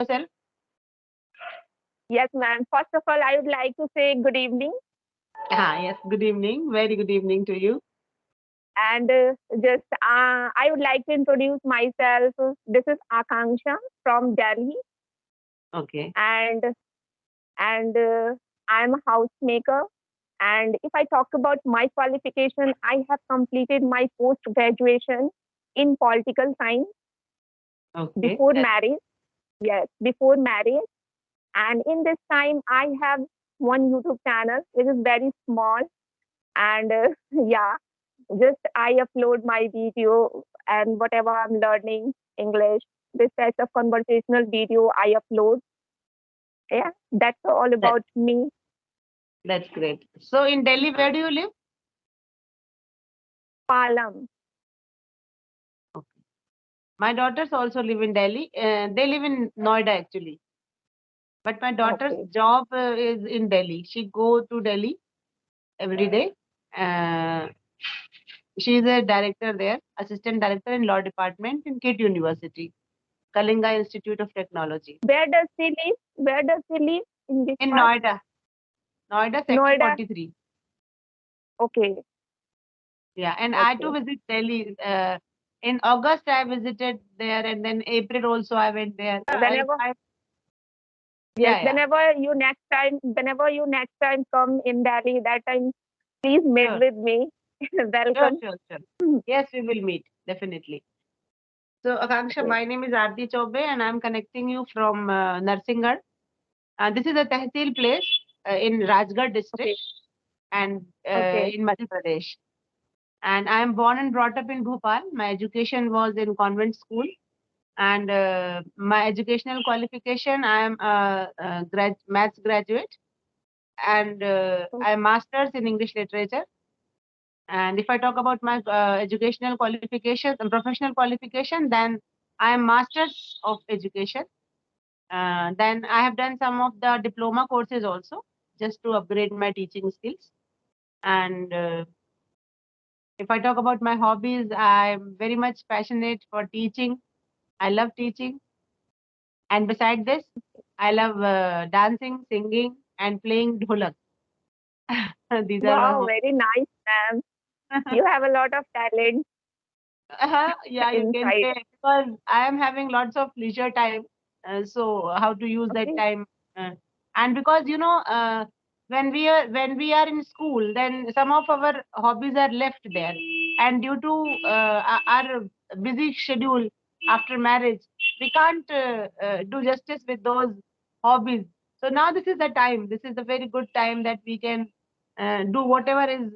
yourself? Yes, ma'am. First of all, I would like to say good evening Yes, good evening. Very good evening to you. and just I would like to introduce myself. This is Akanksha from Delhi, Okay. and and I'm a housemaker. And if I talk about my qualification, I have completed my post graduation in political science Okay. before marriage. Yes, before marriage. And in this time, I have one YouTube channel, which is very small. And yeah, just I upload my video and whatever I'm learning English, this type of conversational video I upload. Yeah, that's all That, about me. that's great. So in Delhi, where do you live? Palam. Okay. My daughters also live in Delhi. They live in Noida actually. But my daughter's Okay. job is in Delhi. She go to Delhi every day. Uh, she is a director there, assistant director in law department in KIT University, Kalinga Institute of Technology Where does she live? Where does she live? In which in part? Noida, Noida Sector Noida. 43. Okay. Yeah, and I too Okay. visit Delhi. In August, I visited there, and then April also I went there. Whenever, yes, Yeah, yeah, whenever you next time come in Delhi, that time please meet sure, with me. sure, Welcome. sure, sure. Yes, we will meet definitely. So, Akanksha, Okay. my name is Aarti Chaube, and I'm connecting you from Narsingarh. This is a tehsil place in Rajgarh Okay. district and Okay. in Madhya Pradesh. And I am born and brought up in Bhopal. My education was in convent school. And my educational qualification, I am a maths graduate, and I am masters in English literature. And if I talk about my educational qualification and professional qualification, then I am masters of education. Then I have done some of the diploma courses also, just to upgrade my teaching skills. And if I talk about my hobbies, I'm very much passionate for teaching. I love teaching. And beside this, I love dancing, singing, and playing dholak. These are my Wow, very nice, ma'am. hobbies. You have a lot of talent Yeah, you can inside. say because I am having lots of leisure time. So how to use that Okay. time? And because when we are in school, then some of our hobbies are left there, and due to our busy schedule after marriage, we can't do justice with those hobbies. So now this is the time. This is a very good time that we can do whatever is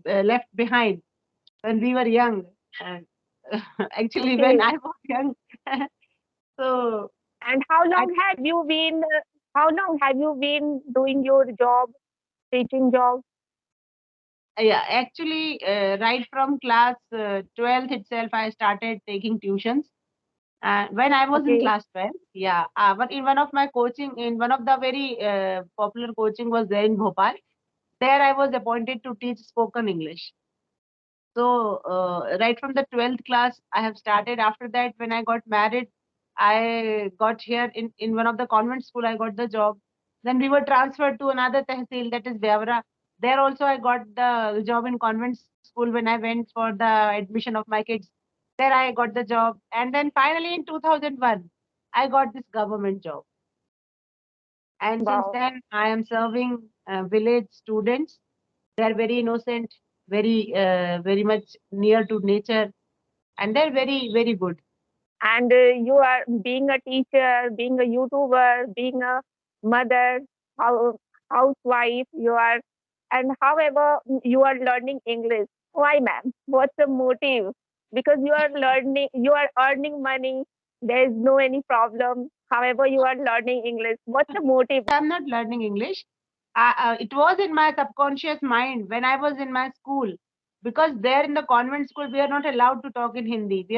left behind when we were young. And actually, when Okay. I was young, so And how I, long have you been? How long have you been doing your job, teaching job? yeah, actually, right from class 12th itself, I started taking tuitions. When I was in Okay. class 12, yeah, but in one of my coaching, in one of the very popular coaching was there in Bhopal. There I was appointed to teach spoken English. So right from the 12th class, I have started. After that, when I got married, I got here in one of the convent school. I got the job. Then we were transferred to another tehsil, that is Beavra. There also I got the job in convent school when I went for the admission of my kids. There I got the job, and then finally in 2001, I got this government job. And since Wow. then, I am serving village students. They are very innocent, very much near to nature, and they're very, very good. And you are being a teacher, being a YouTuber, being a mother, how, housewife, you are, and however you are learning English. Why, ma'am? What's the motive? Because you are learning, you are earning money. There is no any problem. However, you are learning English. What's the motive? I'm not learning English. It was in my subconscious mind when I was in my school, because there in the convent school we are not allowed to talk in Hindi. We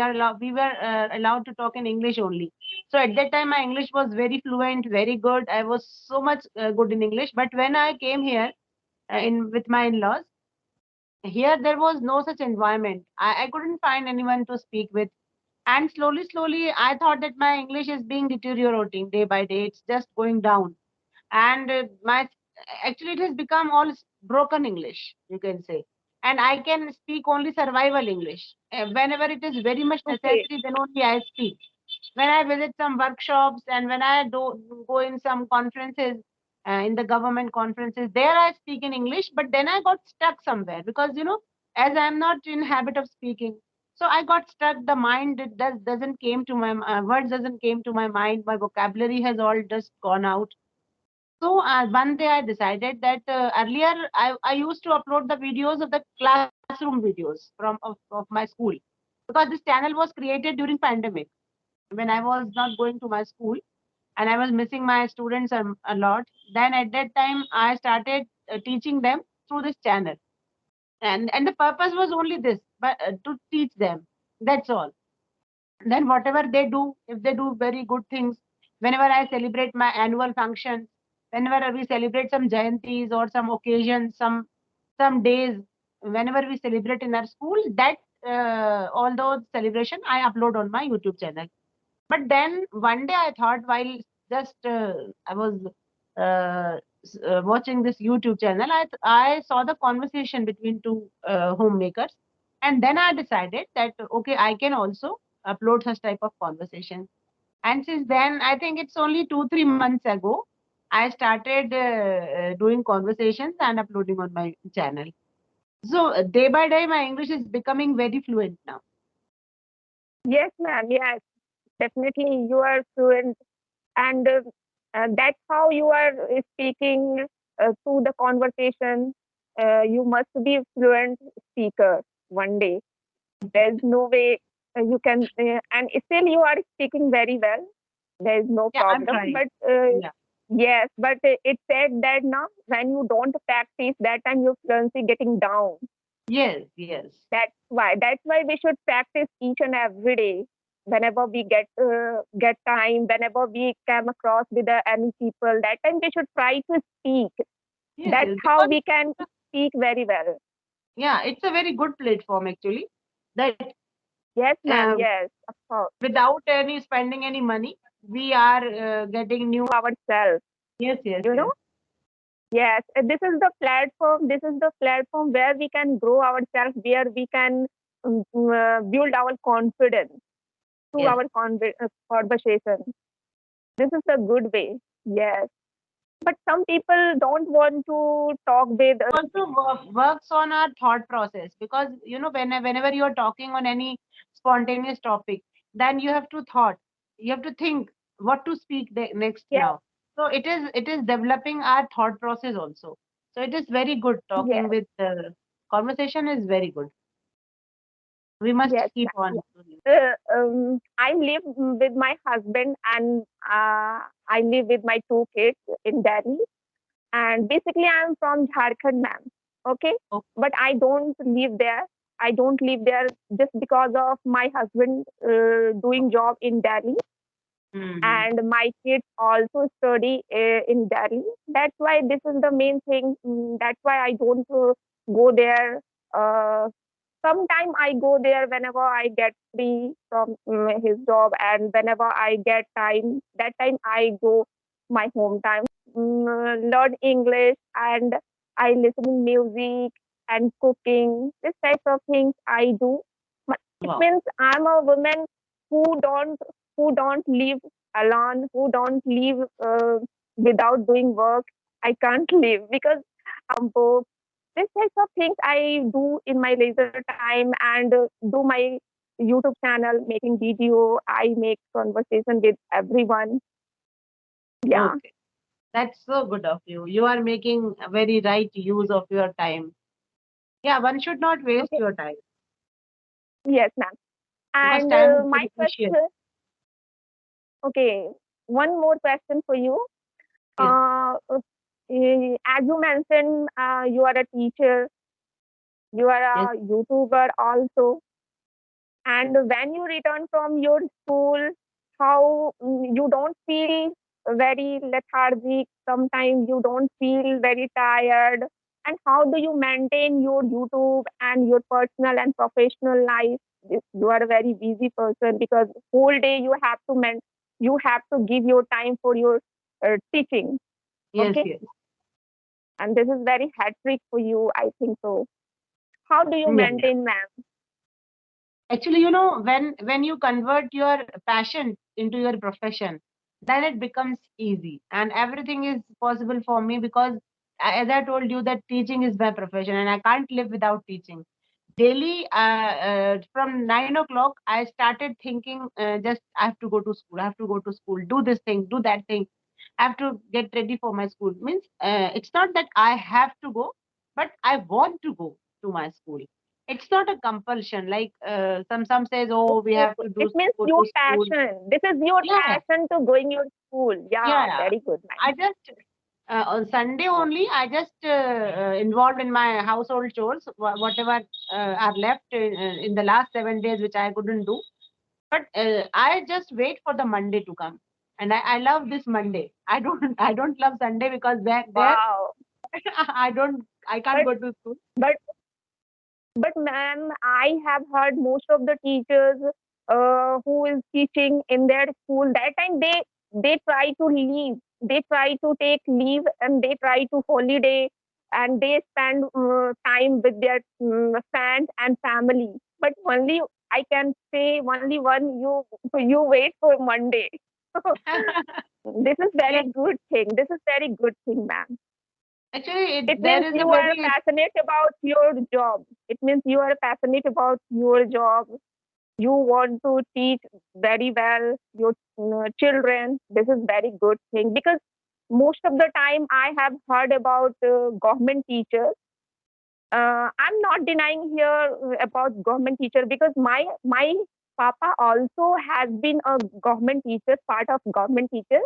were allowed to talk in English only. So at that time my English was very fluent, very good. I was so much good in English. But when I came here in with my in-laws, here there was no such environment. I couldn't find anyone to speak with. And slowly, I thought that my English is being deteriorating day by day. It's just going down. And my actually it has become all broken English, you can say. And I can speak only survival English. Whenever it is very much Okay. necessary, then only I speak. When I visit some workshops and when I do go in some conferences, in the government conferences, there I speak in English. But then I got stuck somewhere because as I'm not in habit of speaking, so I got stuck. The mind it doesn't came to my words doesn't came to my mind. My vocabulary has all just gone out. So one day I decided that earlier I used to upload the videos of the classroom videos of my school, because this channel was created during pandemic when I was not going to my school and I was missing my students a lot. Then at that time I started teaching them through this channel, and the purpose was only this, but to teach them. That's all. Then whatever they do, if they do very good things, whenever I celebrate my annual functions, whenever we celebrate some jayantis or some occasions, some days, whenever we celebrate in our school, that all those celebration I upload on my YouTube channel. But then one day I thought, while just I was watching this YouTube channel, I saw the conversation between two homemakers, and then I decided that okay, I can also upload such type of conversation. And since then, I think it's only 2 3 months ago, I started doing conversations and uploading on my channel. So day by day, my English is becoming very fluent now. Yes, ma'am. Yes, definitely you are fluent, and that's how you are speaking to the conversation. You must be a fluent speaker one day. There's no way you can, and still you are speaking very well. There's no Yeah, I'm problem. trying. But Yeah. yes, but it said that now when you don't practice, that time your fluency getting down. Yes. Yes. That's why we should practice each and every day. Whenever we get time, whenever we come across with any people, that time we should try to speak. Yes. That's Yes. how Because we can speak very well. yeah, it's a very good platform actually. That Yes, ma'am. uh, Yes, of course. without any spending any money, we are getting new. Ourselves, Yes. Yes. you know. Yes. Yes, this is the platform. This is the platform where we can grow ourselves, where we can build our confidence through Yes. our conversation. This is a good way. Yes. But some people don't want to talk with Also works on our thought process, because whenever you're talking on any spontaneous topic, then you have to thought, you have to think what to speak next yes, now. So it is developing our thought process also. So it is very good talking yes, with conversation is very good. We must yes, keep ma'am, on yes. doing. I live with my husband and I live with my two kids in Delhi. And basically, I'm from Jharkhand, ma'am. Okay, Okay. but I don't live there. I don't live there just because of my husband doing job in Delhi, Hmm. and my kids also study in Delhi. That's why this is the main thing. That's why I don't go there. Uh, Sometime I go there whenever I get free from his job, and whenever I get time, that time I go my hometown, learn English, and I listen to music and cooking. This type of things I do. But it Wow. means I'm a woman who don't who don't live alone, who don't live without doing work. I can't live because books. This type of things I do in my leisure time, and do my YouTube channel, making video. I make conversation with everyone. Yeah. Okay. That's so good of you. You are making a very right use of your time. Yeah, one should not waste Okay. your time, Yes, ma'am. because And time is my very precious. question. Okay. One more question for you. Yes. As you mentioned, you are a teacher. You Yes. are a YouTuber also. And when you return from your school, how you don't feel very lethargic, sometimes you don't feel very tired, and how do you maintain your YouTube and your personal and professional life? You are a very busy person because whole day you have to give your time for your teaching. Yes, Okay, yes. and this is very hat-trick for you, I think so. How do you Yeah. maintain, ma'am? Actually, when you convert your passion into your profession, then it becomes easy, and everything is possible for me because, as I told you, that teaching is my profession, and I can't live without teaching. Daily, from 9 o'clock, I started thinking, just I have to go to school, I have to go to school, do this thing, do that thing. I have to get ready for my school. Means it's not that I have to go, but I want to go to my school. It's not a compulsion. Like some says, oh, we Oh, have to it do means go your to school. passion. This is your Yeah, yeah, passion to going your school. yeah, Yeah, yeah. very good, ma'am. I just on Sunday only, I just involved in my household chores, whatever are left in the last 7 days, which I couldn't do. But I just wait for the Monday to come, and I love this Monday. I don't I don't love Sunday because there Wow. I can't But go to school. but but ma'am, I have heard most of the teachers who is teaching in their school that time they try to leave. They try to take leave and they try to holiday and they spend time with their friends and family. But only I can say only one you wait for Monday. This is Yes, very good thing. This is very good thing, ma'am. actually, It there means is a you are very passionate about your job. It means you are passionate about your job. You want to teach very well your children. This is very good thing because most of the time I have heard about government teachers. I'm not denying here about government teacher because my papa also has been a government teacher, part of government teacher.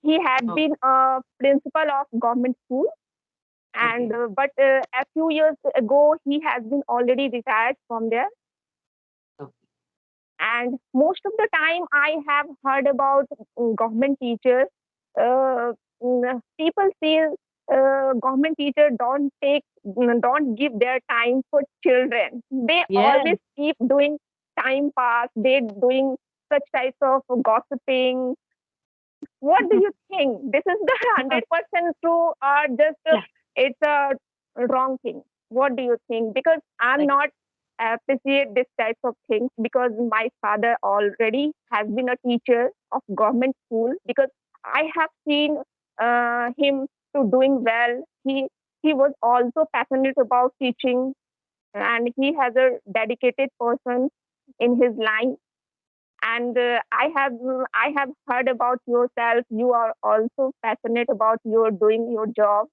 He had oh, been a principal of government school and okay, but a few years ago he has been already retired from there, okay, and most of the time I have heard about government teachers. People feel government teachers don't give their time for children. They yes, always keep doing time pass. They doing such types of gossiping. What do you think? This is the 100% true or just yeah, it's a wrong thing? What do you think? Because I'm like, not appreciate this type of things because my father already has been a teacher of government school because I have seen him to doing well. He was also passionate about teaching and he has a dedicated person in his line, and I have heard about yourself. You are also passionate about your doing your job.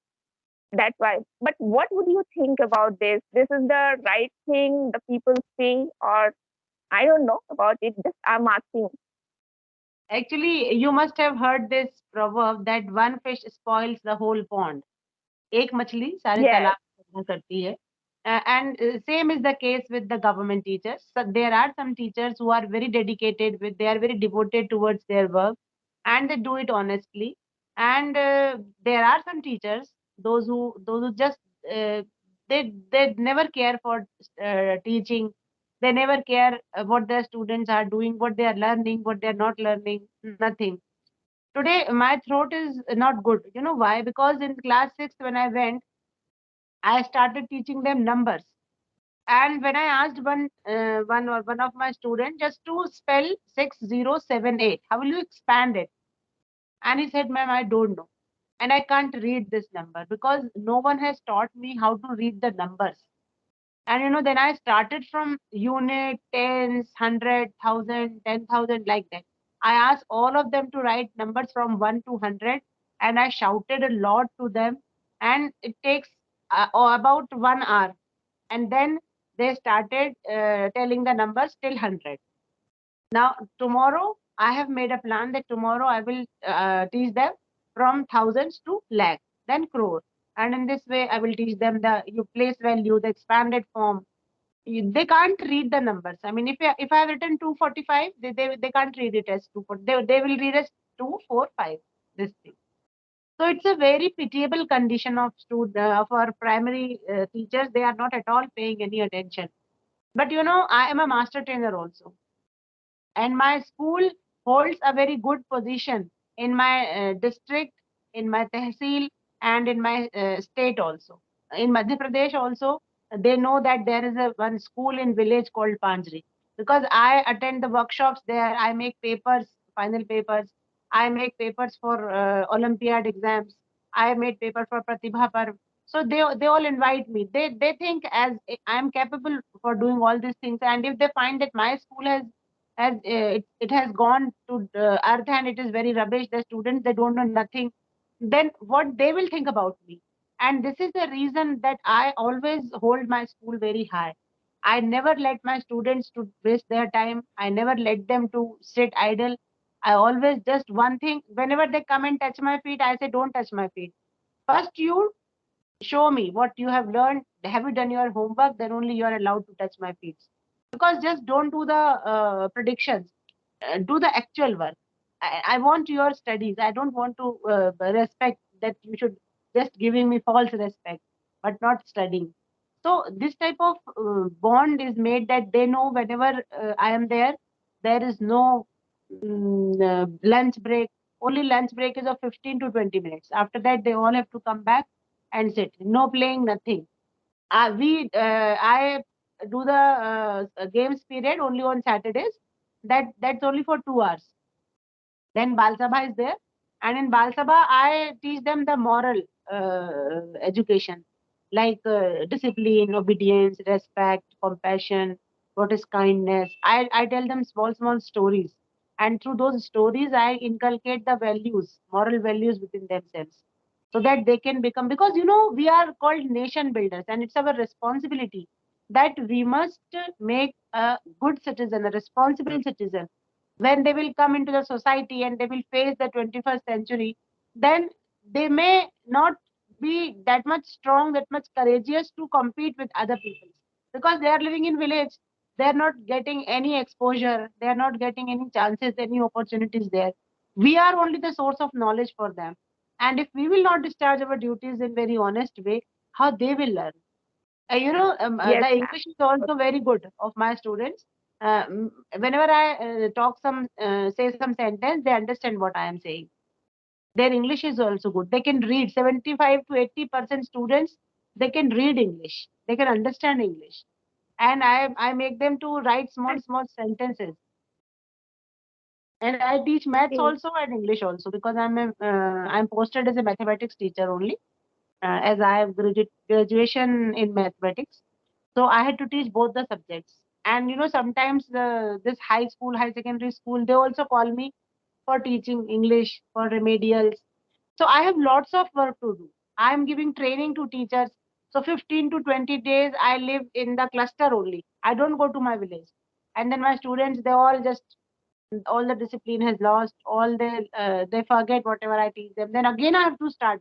That's why. But what would you think about this? This is the right thing the people say, or I don't know about it. Just I'm asking. actually, you must have heard this proverb that one fish spoils the whole pond. एक मछली सारे Yes. तालाब को गंदा करती है. And same is the case with the government teachers. So there are some teachers who are very dedicated with, they are very devoted towards their work, and they do it honestly. And there are some teachers, those who just uh, they never care for teaching. They never care what their students are doing, what they are learning, what they are not learning, nothing. Today, my throat is not good. You know why? Because in class 6, when I went, I started teaching them numbers. And when I asked one of my students just to spell 6078, how will you expand it? And he said, ma'am, I don't know. And I can't read this number because no one has taught me how to read the numbers. And then I started from unit, tens, 100, 1000, 10,000, like that. I asked all of them to write numbers from 1 to 100, and I shouted a lot to them. And it takes about 1 hour. And then they started telling the numbers till 100. Now, tomorrow, I have made a plan that tomorrow I will teach them from thousands to lakh, then crore. And in this way, I will teach them the you place value, the expanded form. They can't read the numbers. I mean, if I have written 245, they can't read it as 240. They will read as 245. This thing. So it's a very pitiable condition of our primary teachers. They are not at all paying any attention. But I am a master trainer also, and my school holds a very good position in my district, in my tehsil, and in my state also. In Madhya Pradesh also, they know that there is a one school in village called Panjri, because I attend the workshops there. I make papers, final papers. I make papers for Olympiad exams. I made paper for Pratibha Parv. So they all invite me. They think as I am capable for doing all these things, and if they find that my school it has gone to earth and it is very rubbish, the students they don't know nothing, then what they will think about me. And this is the reason that I always hold my school very high. I never let my students to waste their time. I never let them to sit idle. I always just one thing, whenever they come and touch my feet, I say don't touch my feet. First you show me what you have learned. Have you done your homework? Then only you are allowed to touch my feet. Because just don't do the predictions, do the actual work. I want your studies. I don't want to respect that you should just giving me false respect, but not studying. So this type of bond is made that they know whenever I am there, there is no lunch break. Only lunch break is of 15 to 20 minutes. After that, they all have to come back and sit. No playing, nothing. I do the games period only on Saturdays. That's only for 2 hours. Then Bal Sabha is there, and in Bal Sabha I teach them the moral education, like discipline, obedience, respect, compassion, what is kindness. I tell them small stories, and through those stories I inculcate the values, moral values within themselves, so that they can become, because we are called nation builders, and it's our responsibility that we must make a good citizen, a responsible citizen. When they will come into the society and they will face the 21st century, then they may not be that much strong, that much courageous to compete with other people, because they are living in village. They are not getting any exposure. They are not getting any chances, any opportunities there. We are only the source of knowledge for them. And if we will not discharge our duties in very honest way, how they will learn? The Yes, English is also very good of my students. Whenever I say some sentence, they understand what I am saying. Their English is also good. They can read. 75 to 80% students, they can read English. They can understand English. And I make them to write small sentences. And I teach maths okay. also and English also, because I'm posted as a mathematics teacher only, as I have graduation in mathematics. So I had to teach both the subjects. And sometimes this high school, high secondary school, they also call me for teaching English, for remedials. So I have lots of work to do. I am giving training to teachers. So 15 to 20 days I live in the cluster only. I don't go to my village. And then my students, they all just, all the discipline has lost, all they forget whatever I teach them. Then again I have to start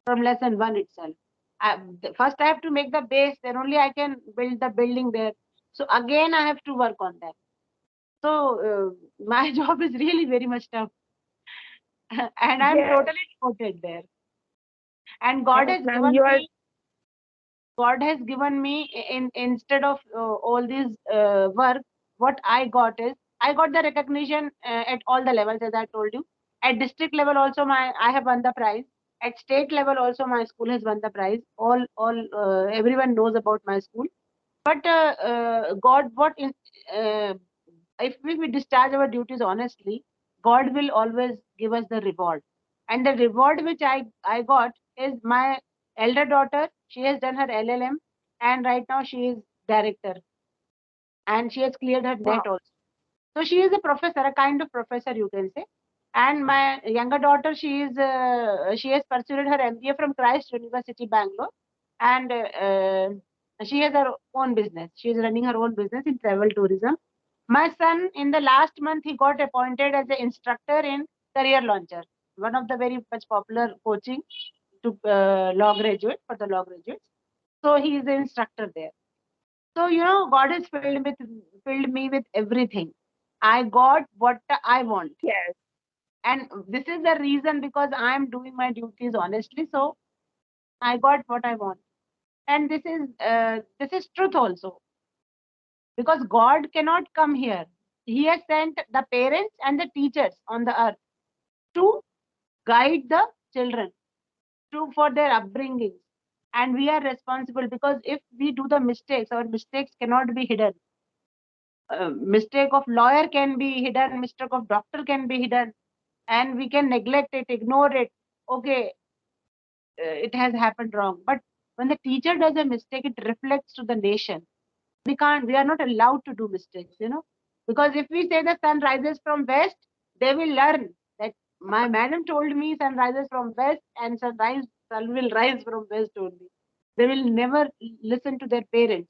from lesson one itself. First I have to make the base, then only I can build the building there. So again I have to work on that. So my job is really very much tough, and I'm Yes, totally devoted there. And yes, ma'am. You are God has given me, instead of all these work, what I got is, I got the recognition at all the levels, as I told you. At district level also, my I have won the prize. At state level also, my school has won the prize. All everyone knows about my school. But God, uh, if we discharge our duties honestly, God will always give us the reward. And the reward which I got is my elder daughter. She has done her LLM, and right now she is director, and she has cleared her wow. net also. So she is a professor, a kind of professor, you can say. And my younger daughter, she has pursued her MBA from Christ University, Bangalore, and she has her own business. She is running her own business in travel tourism. My son, in the last month, he got appointed as an instructor in Career Launcher, one of the very much popular coaching to law graduate, for the law graduates. So he is an instructor there. So God has filled me with everything. I got what I want, Yes, and this is the reason, because I am doing my duties honestly. So I got what I want, and this is truth also. because God cannot come here. He has sent the parents and the teachers on the earth to guide the children to for their upbringing, and we are responsible, because if we do the mistakes, our mistakes cannot be hidden. Mistake of lawyer can be hidden, mistake of doctor can be hidden, and we can neglect it, ignore it. Okay, it has happened wrong, but when the teacher does a mistake, it reflects to the nation. We are not allowed to do mistakes. Because if we say the sun rises from west, they will learn that my madam told me sun rises from west, and sun will rise from west only. They will never listen to their parents.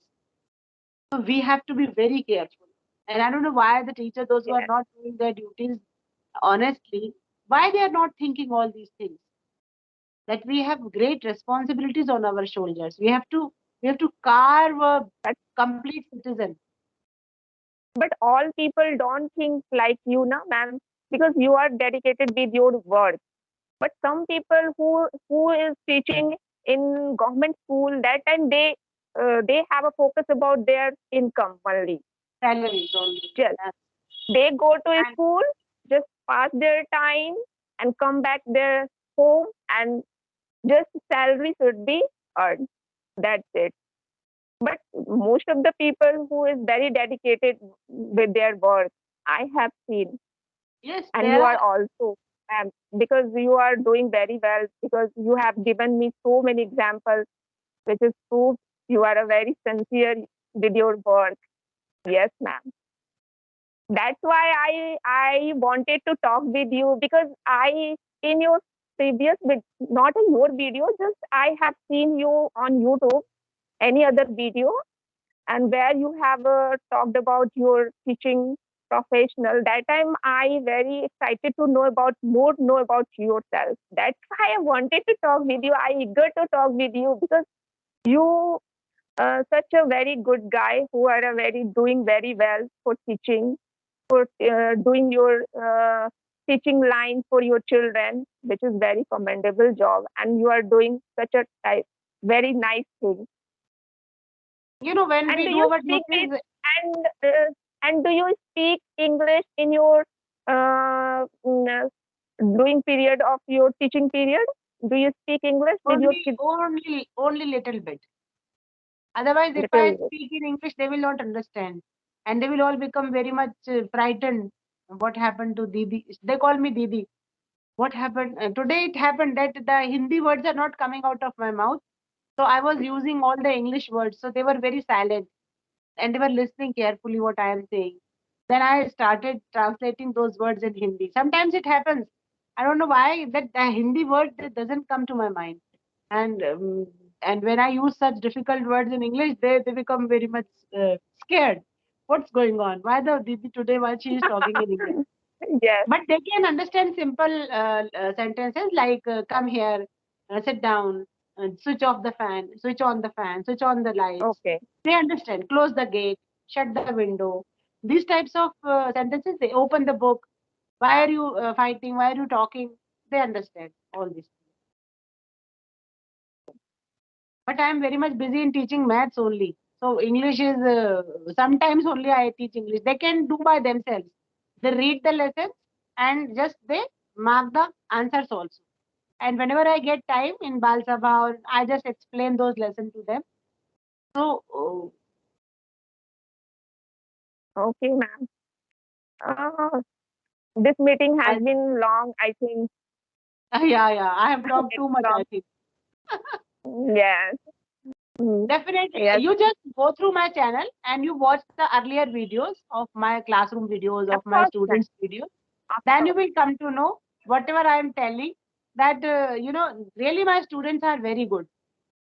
So we have to be very careful. And I don't know why the teacher, those who are Yes. not doing their duties honestly, why they are not thinking all these things. That we have great responsibilities on our shoulders. We have to carve a But complete citizen. all people don't think like you, na, ma'am, because you are dedicated with your work. But some people who is teaching in government school, that time they have a focus about their income only. Salaries only. Just Yes. they go to And school, just pass their time and come back their home, and just salary should be earned. That's it. But most of the people who is very dedicated with their work, I have seen, yes, and there you are. are also, because you are doing very well, because you have given me so many examples, which is proof you are a very sincere with your work. Yes, ma'am. That's why I wanted to talk with you, because I in your previous not in your video, just I have seen you on YouTube, any other video, and where you have talked about your teaching professional. That time I very excited to know about yourself. That's why I wanted to talk with you. I eager to talk with you, because you such a very good guy who are a very doing very well for teaching, for doing your teaching line for your children, which is very commendable job, and you are doing such a very nice thing. When And we do do you our speak it? duties, And do you speak English in your doing period of your teaching period? Do you speak English with your only kids? only only little bit. Otherwise, if I Little bit. speak in English, they will not understand, and they will all become very much frightened. What happened to Didi? They call me Didi. What happened today? It happened that the Hindi words are not coming out of my mouth, so I was using all the English words. So they were very silent, and they were listening carefully what I am saying. Then I started translating those words in Hindi. Sometimes it happens. I don't know why that the Hindi word that doesn't come to my mind. And when I use such difficult words in English, they become very much scared. What's going on? Why the Didi today? Why she is talking in English? Yes. But they can understand simple sentences like come here, sit down, switch off the fan, switch on the fan, switch on the lights. Okay. They understand. Close the gate, shut the window. These types of sentences, they open the book. Why are you fighting? Why are you talking? They understand all this. But I am very much busy in teaching maths only. So English is sometimes only I teach English. They can do by themselves. They read the lessons and just they mark the answers also. And whenever I get time in Bal Sabha, or I just explain those lessons to them. So Okay, ma'am. Uh, this meeting has I, been long, I think. yeah, yeah, I have talked It's too much, long. I think. Yes. Mm. Definitely, Yes. you just go through my channel and you watch the earlier videos of my classroom videos, Of of my course, ma'am. students' videos. Of Then you course. will come to know whatever I am telling that, really my students are very good.